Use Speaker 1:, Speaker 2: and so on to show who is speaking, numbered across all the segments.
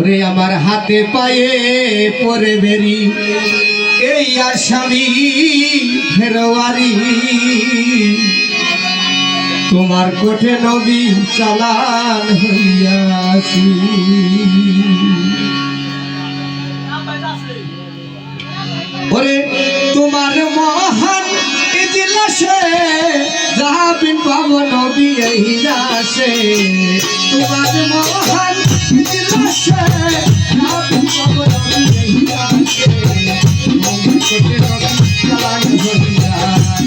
Speaker 1: ওরে আমার হাতে পায়ে পরে বেরি এই আসামি ফেরোয়ারি তোমার কোঠে নবী চালান হইয়াছি ওরে তোমার মহান ইজলাসে যাবেন পাবো নবী এই রাসে তোমার মহান ইজলাসে যাবেন পাবো নবী এই রাসে তোমার কোঠে নবী চালান হইয়াছি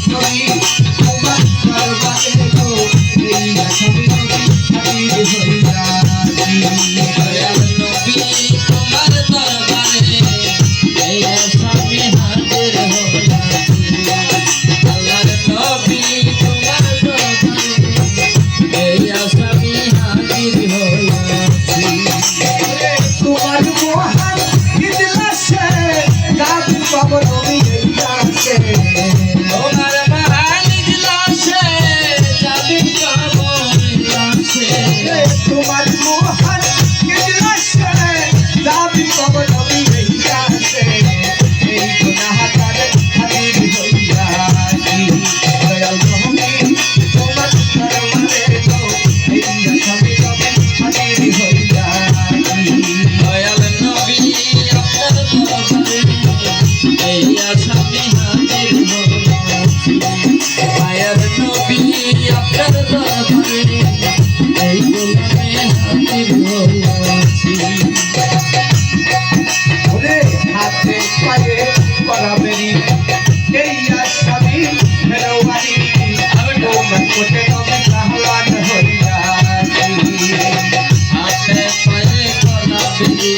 Speaker 1: নবী তোমার দরবারে গো এই আসামি নবী হাজির হইয়াছি দয়াল নবী তোমার দরবারে এই আসামি হাজির হইয়াছি আল্লাহর নবী তোমার দরবারে এই আসামি হাজির হইয়াছি তোমার মহান ইজলাসে যাবেন পাবো নবী এই রাসে তোমার মহান ইজলাসে যাবেন পাবো এই রাসে তোমার মহান ইজলাসে যাবেন পাবো নবী এই রাসে এই গুনাহগার হাজির হইয়াছি দয়াল নবী তোমার দরবারে গো এই আসামি নবী হাজির হইয়াছি দয়াল নবী আপনার দরবারে এই আসামি হাজির হইয়াছি মায়ার নবী আপনার দরবারে এই গোলামে হাজির হইয়াছি ওরে হাতে পায়ে পরা বেরি এই আসামি ফেরোয়ারি তোমার কোঠে নবী চালান হইয়াছি হাতে পায়ে পরা বেরি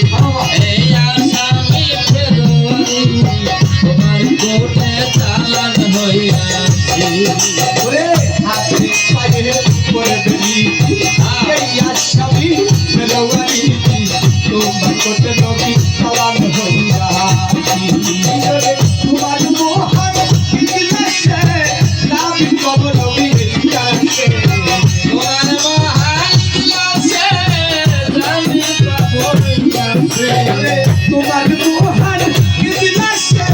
Speaker 1: এই আসামি ফেরোয়ারি তোমার কোঠে চালান হইয়াছি ওরে হাতে পায়ে পরা বেরি এই আসামি ফেরোয়ারি তোমার কোঠে নবী চালান হইয়াছি তোমার মহান ইজলাসে যাবেন পাবো নবী এই রাসে তোমার মহান ইজলাসে যাবেন পাবো এই রাসে তোমার মহান ইজলাসে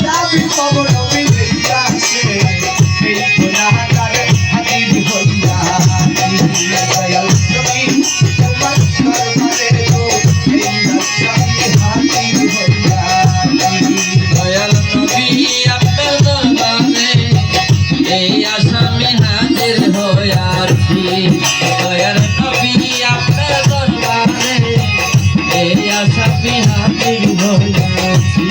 Speaker 1: যাবেন পাবো নবী এই রাসে এই গুনাহগার হাজির হইয়াছি দয়াল নবী তোমার দরবারে গো এই আসামি হাজির হইয়াছি দয়াল নবী আপনার দরবারে এই আসামি হাজির হইয়াছি দয়াল নবী আপনার দরবারে এই আসামি হাজির হইয়াছি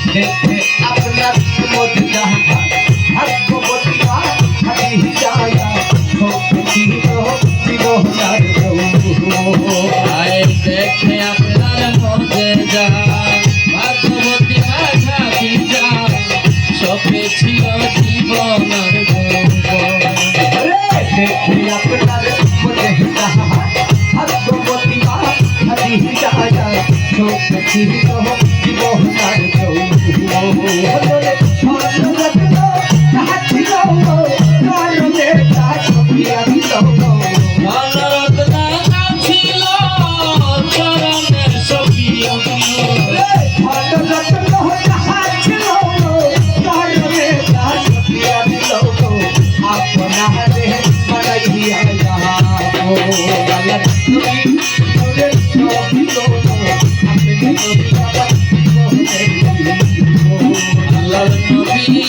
Speaker 1: দেখে আপনার মধ্যে যাহা ভাগ্যবতী মা হাজি হিদায়া জীবনার আয় দেখে আপনার মধ্যে যাহা ভাগ্যবতী মা হাজি যা সপে ছিল জীবনার দেখে আপনার মধ্যে যাহা ভাগ্যবতী মা হাজি হিদায়া সপে ছিল জীবনার আল্লাহর নবী